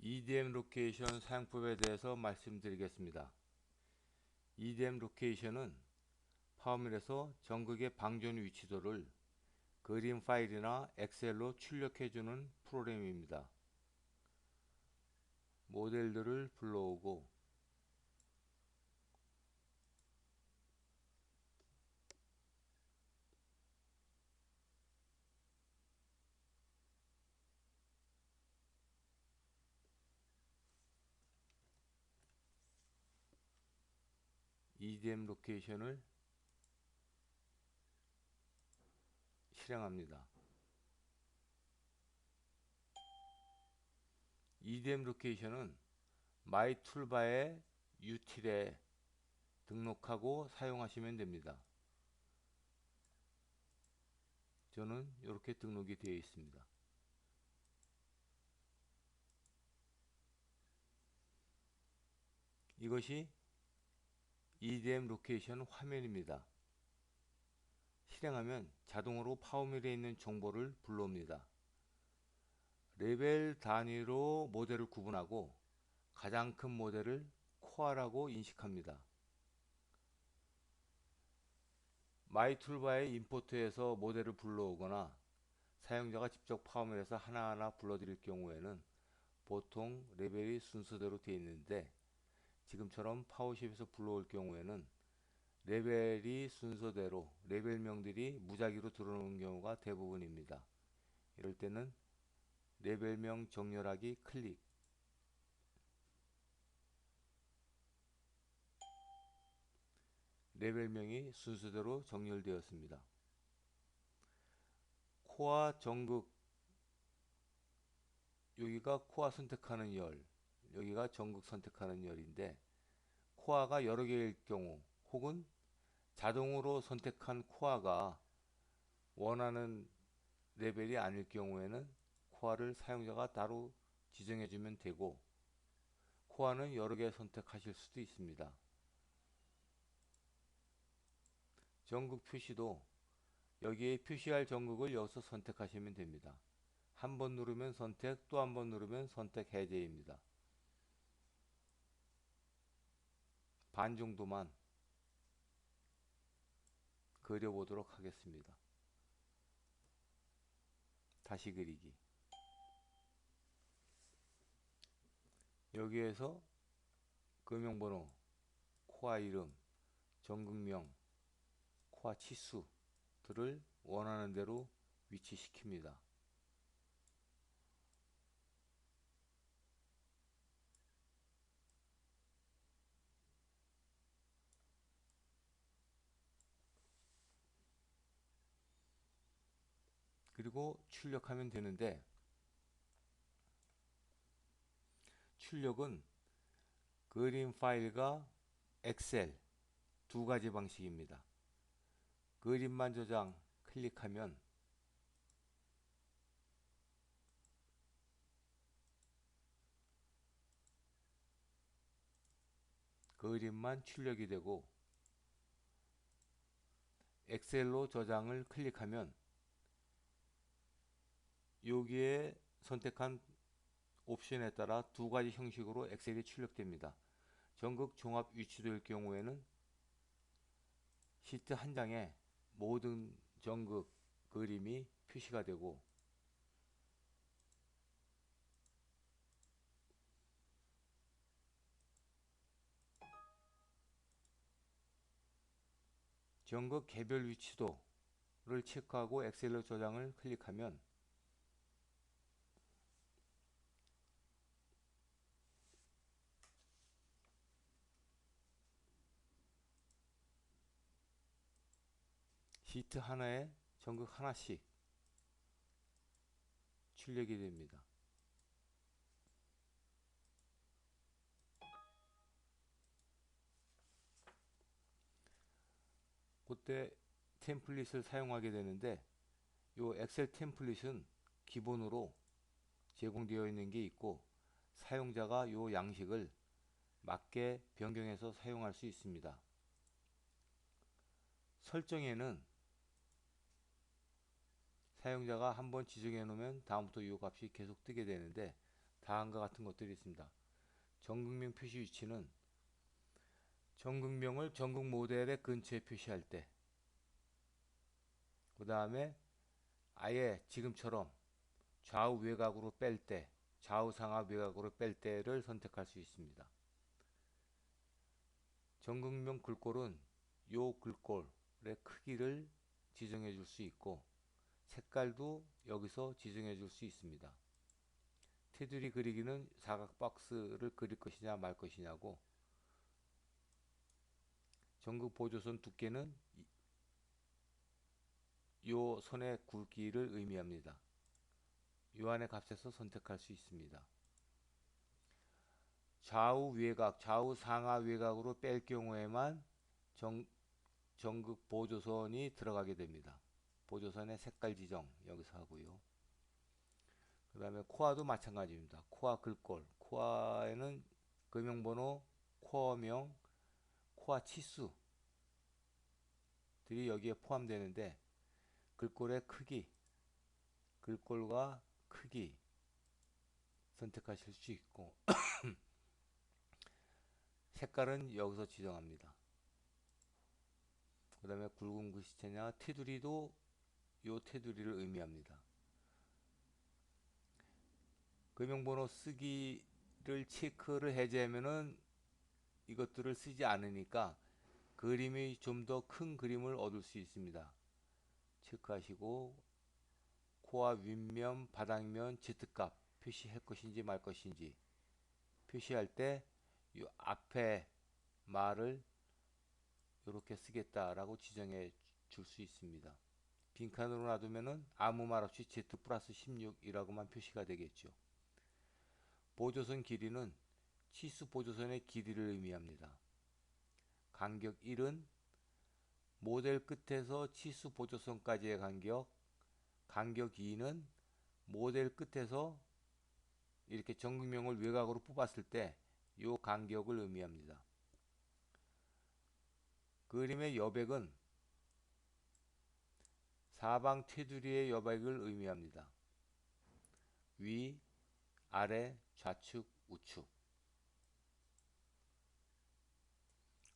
EDM 로케이션 사용법에 대해서 말씀드리겠습니다. EDM 로케이션은 파워밀에서 전극의 방전 위치도를 그림 파일이나 엑셀로 출력해주는 프로그램입니다. 모델들을 불러오고 EDM 로케이션을 실행합니다. EDM 로케이션은 마이 툴바의 유틸에 등록하고 사용하시면 됩니다. 저는 이렇게 등록이 되어 있습니다. 이것이 EDM 로케이션 화면입니다. 실행하면 자동으로 파워밀에 있는 정보를 불러옵니다. 레벨 단위로 모델을 구분하고 가장 큰 모델을 코어라고 인식합니다. 마이 툴바의 임포트에서 모델을 불러오거나 사용자가 직접 파워밀에서 하나하나 불러드릴 경우에는 보통 레벨이 순서대로 되어 있는데 지금처럼 파워쉐입에서 불러올 경우에는 레벨이 순서대로 레벨명들이 무작위로 들어오는 경우가 대부분입니다. 이럴 때는 레벨명 정렬하기 클릭, 레벨명이 순서대로 정렬되었습니다. 코어 전극, 여기가 코어 선택하는 열, 여기가 전극 선택하는 열인데 코어가 여러 개일 경우 혹은 자동으로 선택한 코어가 원하는 레벨이 아닐 경우에는 코어를 사용자가 따로 지정해 주면 되고 코어는 여러 개 선택하실 수도 있습니다. 전극 표시도 여기에 표시할 전극을 여기서 선택하시면 됩니다. 한 번 누르면 선택, 또 한 번 누르면 선택 해제입니다. 반 정도만 그려보도록 하겠습니다. 다시 그리기. 여기에서 금형번호, 코어 이름, 전극명, 코어 치수들을 원하는 대로 위치시킵니다. 그리고 출력하면 되는데 출력은 그림 파일과 엑셀 두 가지 방식입니다. 그림만 저장 클릭하면 그림만 출력이 되고 엑셀로 저장을 클릭하면 여기에 선택한 옵션에 따라 두 가지 형식으로 엑셀이 출력됩니다. 전극 종합 위치도일 경우에는 시트 한 장에 모든 전극 그림이 표시가 되고 전극 개별 위치도를 체크하고 엑셀로 저장을 클릭하면 시트 하나에 전극 하나씩 출력이 됩니다. 그때 템플릿을 사용하게 되는데 이 엑셀 템플릿은 기본으로 제공되어 있는 게 있고 사용자가 이 양식을 맞게 변경해서 사용할 수 있습니다. 설정에는 사용자가 한번 지정해 놓으면 다음부터 이 값이 계속 뜨게 되는데 다음과 같은 것들이 있습니다. 전극명 표시 위치는 전극명을 전극 모델의 근처에 표시할 때, 그 다음에 아예 지금처럼 좌우 외곽으로 뺄 때, 좌우 상하 외곽으로 뺄 때를 선택할 수 있습니다. 전극명 글꼴은 요 글꼴의 크기를 지정해 줄 수 있고, 색깔도 여기서 지정해 줄 수 있습니다. 테두리 그리기는 사각 박스를 그릴 것이냐 말 것이냐고, 전극 보조선 두께는 요 선의 굵기를 의미합니다. 요 안의 값에서 선택할 수 있습니다. 좌우 외곽, 좌우 상하 외곽으로 뺄 경우에만 전극 보조선이 들어가게 됩니다. 보조선의 색깔 지정 여기서 하고요. 그 다음에 코어도 마찬가지입니다. 코어 글꼴, 코어에는 금형번호, 코어명, 코어 치수들이 여기에 포함되는데, 글꼴의 크기, 글꼴과 크기 선택하실 수 있고 색깔은 여기서 지정합니다. 그 다음에 굵은 글씨체냐 테두리도 요 테두리를 의미합니다. 금형번호 쓰기를 체크를 해제하면은 이것들을 쓰지 않으니까 그림이 좀 더 큰 그림을 얻을 수 있습니다. 체크하시고 코어 윗면, 바닥면 Z값 표시할 것인지 말 것인지 표시할 때 이 앞에 말을 이렇게 쓰겠다라고 지정해 줄 수 있습니다. 빈칸으로 놔두면은 아무 말 없이 Z 플러스 16이라고만 표시가 되겠죠. 보조선 길이는 치수 보조선의 길이를 의미합니다. 간격 1은 모델 끝에서 치수 보조선까지의 간격, 간격 2는 모델 끝에서 이렇게 전극명을 외곽으로 뽑았을 때 이 간격을 의미합니다. 그림의 여백은 사방 테두리의 여백을 의미합니다. 위, 아래, 좌측, 우측.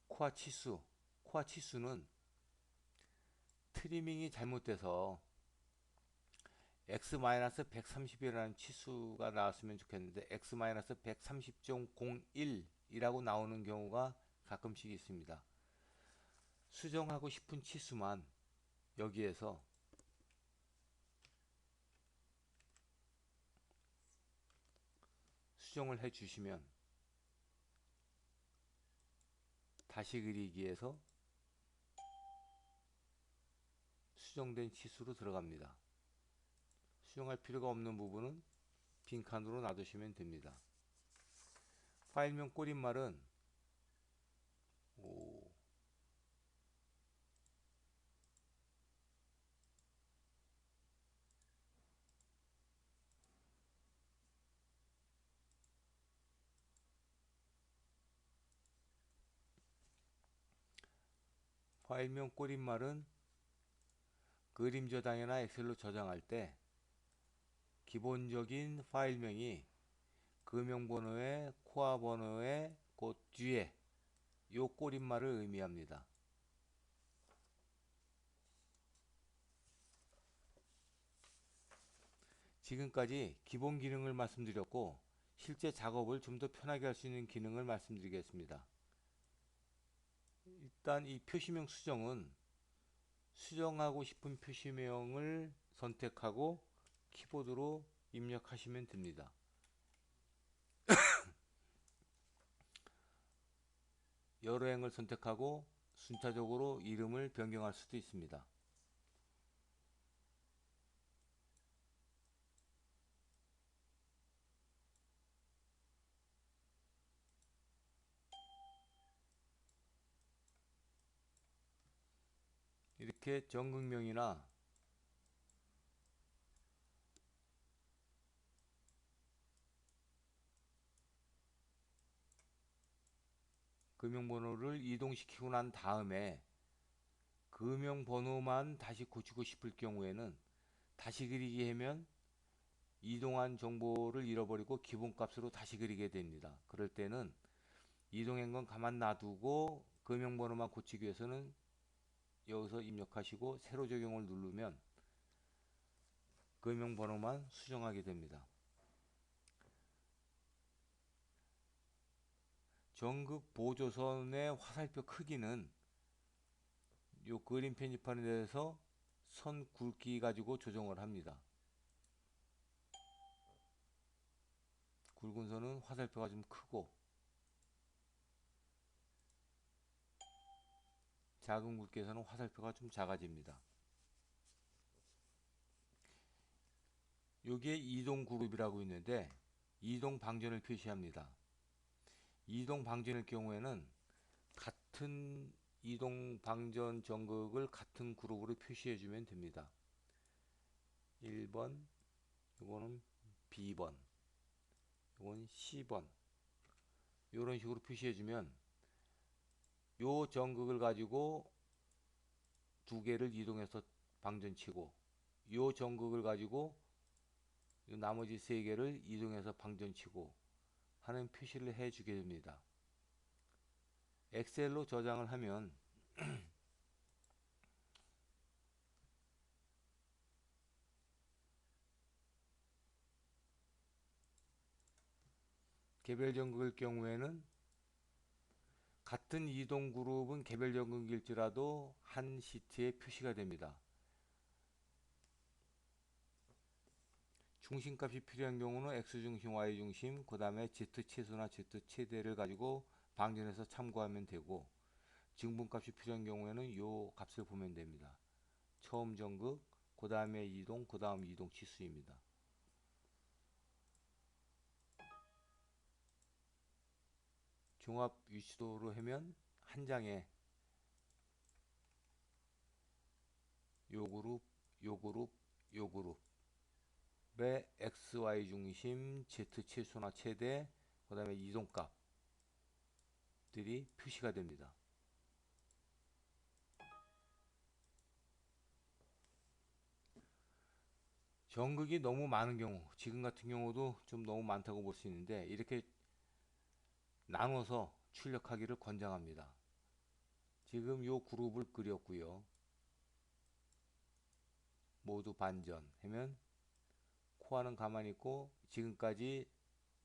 코어 치수, 코어 치수는 트리밍이 잘못돼서 x-130이라는 치수가 나왔으면 좋겠는데 x-130.01이라고 나오는 경우가 가끔씩 있습니다. 수정하고 싶은 치수만 여기에서 수정을 해 주시면 다시 그리기에서 수정된 치수로 들어갑니다. 수정할 필요가 없는 부분은 빈칸으로 놔두시면 됩니다. 파일명 꼬릿말은 파일명 꼬릿말은 그림 저장이나 엑셀로 저장할 때 기본적인 파일명이 금형번호의 코어 번호의 그 뒤에 요 꼬릿말을 의미합니다. 지금까지 기본 기능을 말씀드렸고 실제 작업을 좀 더 편하게 할 수 있는 기능을 말씀드리겠습니다. 일단 이 표시명 수정은 수정하고 싶은 표시명을 선택하고 키보드로 입력하시면 됩니다. 여러 행을 선택하고 순차적으로 이름을 변경할 수도 있습니다. 이렇게 전극명이나 금형번호를 이동시키고 난 다음에 금형번호만 다시 고치고 싶을 경우에는 다시 그리기 하면 이동한 정보를 잃어버리고 기본값으로 다시 그리게 됩니다. 그럴 때는 이동한 건 가만 놔두고 금형번호만 고치기 위해서는 여기서 입력하시고 새로 적용을 누르면 금형번호만 수정하게 됩니다. 전극 보조선의 화살표 크기는 요 그림 편집하는 데서 선 굵기 가지고 조정을 합니다. 굵은 선은 화살표가 좀 크고 작은 굵기에서는 화살표가 좀 작아집니다. 여기에 이동 그룹이라고 있는데 이동 방전을 표시합니다. 이동 방전일 경우에는 같은 이동 방전 전극을 같은 그룹으로 표시해 주면 됩니다. 1번, 이거는 B번, 이건 C번, 이런 식으로 표시해 주면 요 전극을 가지고 두 개를 이동해서 방전치고 요 전극을 가지고 요 나머지 세 개를 이동해서 방전치고 하는 표시를 해 주게 됩니다. 엑셀로 저장을 하면 개별 전극일 경우에는 같은 이동 그룹은 개별 전극일지라도 한 시트에 표시가 됩니다. 중심값이 필요한 경우는 X중심, Y중심, 그 다음에 Z 최소나 Z 최대를 가지고 방전해서 참고하면 되고 증분값이 필요한 경우에는 요 값을 보면 됩니다. 처음 전극, 그 다음에 이동, 그 다음 이동 치수입니다. 종합 위치도로 하면 한 장에 요 그룹, 요 그룹, 요 그룹의 X, Y 중심, Z 최소나 최대, 그 다음에 이동값들이 표시가 됩니다. 전극이 너무 많은 경우, 지금 같은 경우도 좀 너무 많다고 볼 수 있는데 이렇게 나눠서 출력하기를 권장합니다. 지금 요 그룹을 그렸고요. 모두 반전 하면 코어는 가만히 있고 지금까지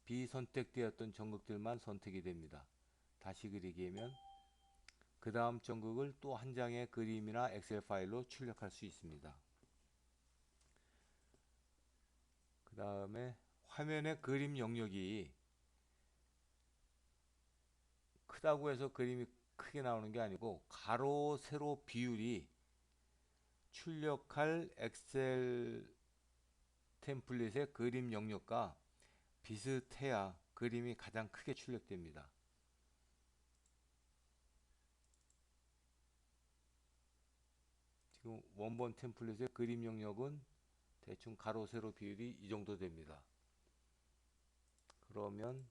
비선택되었던 전극들만 선택이 됩니다. 다시 그리기 하면 그 다음 전극을 또 한 장의 그림이나 엑셀 파일로 출력할 수 있습니다. 그 다음에 화면의 그림 영역이 크다고 해서 그림이 크게 나오는 게 아니고 가로 세로 비율이 출력할 엑셀 템플릿의 그림 영역과 비슷해야 그림이 가장 크게 출력됩니다. 지금 원본 템플릿의 그림 영역은 대충 가로 세로 비율이 이 정도 됩니다. 그러면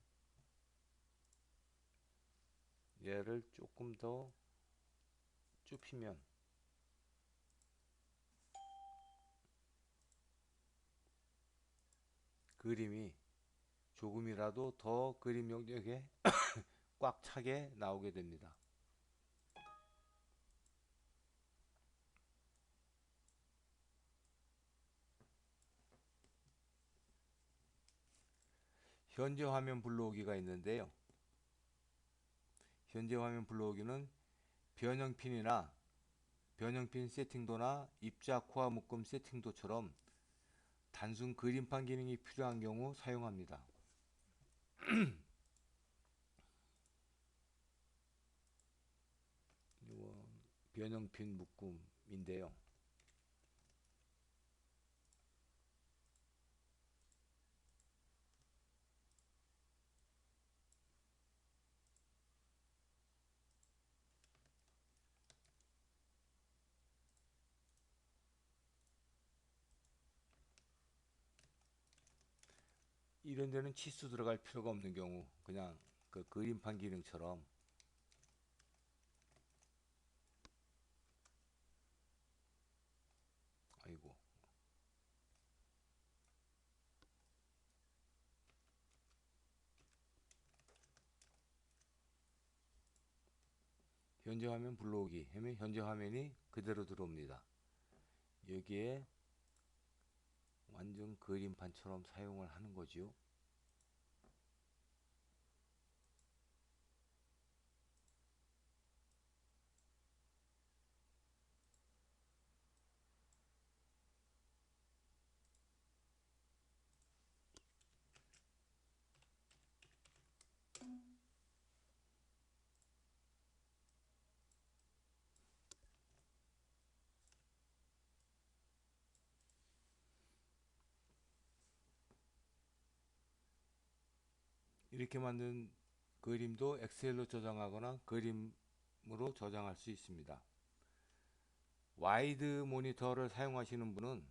얘를 조금 더 좁히면 그림이 조금이라도 더 그림 영역에 꽉 차게 나오게 됩니다. 현재 화면 불러오기가 있는데요. 현재 화면 불러오기는 변형핀이나 변형핀 세팅도나 입자 코어 묶음 세팅도처럼 단순 그림판 기능이 필요한 경우 사용합니다. 이건 변형핀 묶음인데요. 이런 데는 치수 들어갈 필요가 없는 경우 그냥 그 그림판 기능처럼 아이고 현재 화면 불러오기 하면 현재 화면이 그대로 들어옵니다. 여기에 완전 그림판처럼 사용을 하는 거지요. 이렇게 만든 그림도 엑셀로 저장하거나 그림으로 저장할 수 있습니다. 와이드 모니터를 사용하시는 분은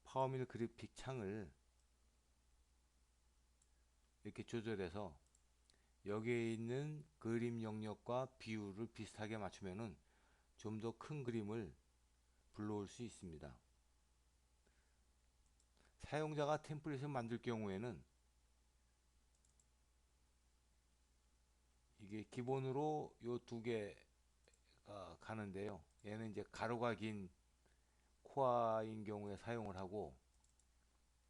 파워밀 그래픽 창을 이렇게 조절해서 여기에 있는 그림 영역과 비율을 비슷하게 맞추면은 좀 더 큰 그림을 불러올 수 있습니다. 사용자가 템플릿을 만들 경우에는 이게 기본으로 요 두 개가 가는데요. 얘는 이제 가로가 긴 코아인 경우에 사용을 하고,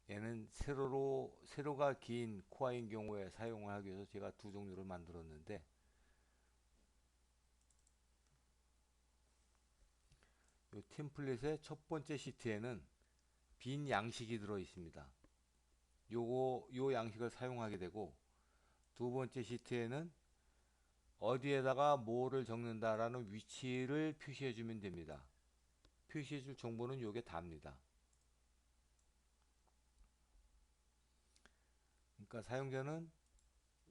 얘는 세로가 긴 코아인 경우에 사용을 하기 위해서 제가 두 종류를 만들었는데, 이 템플릿의 첫 번째 시트에는 빈 양식이 들어 있습니다. 요 양식을 사용하게 되고, 두 번째 시트에는 어디에다가 뭐를 적는다라는 위치를 표시해 주면 됩니다. 표시해 줄 정보는 요게 답니다. 그러니까 사용자는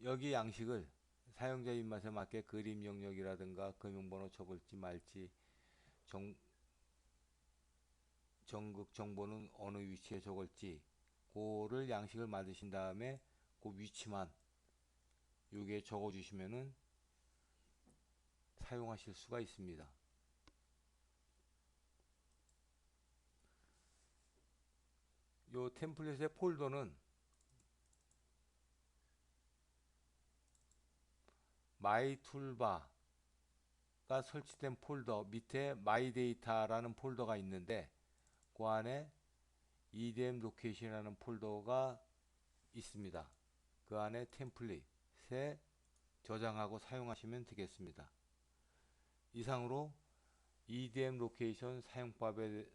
여기 양식을 사용자 입맛에 맞게 그림 영역이라든가 금융번호 적을지 말지, 전극 정보는 어느 위치에 적을지, 그를 양식을 만드신 다음에 그 위치만 여기에 적어 주시면은 사용하실 수가 있습니다. 요 템플릿의 폴더는 마이 툴바가 설치된 폴더 밑에 마이 데이터라는 폴더가 있는데, 그 안에 EDM 로케이션이라는 폴더가 있습니다. 그 안에 템플릿에 저장하고 사용하시면 되겠습니다. 이상으로 EDM 로케이션 사용법에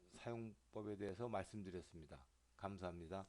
대해서 말씀드렸습니다. 감사합니다.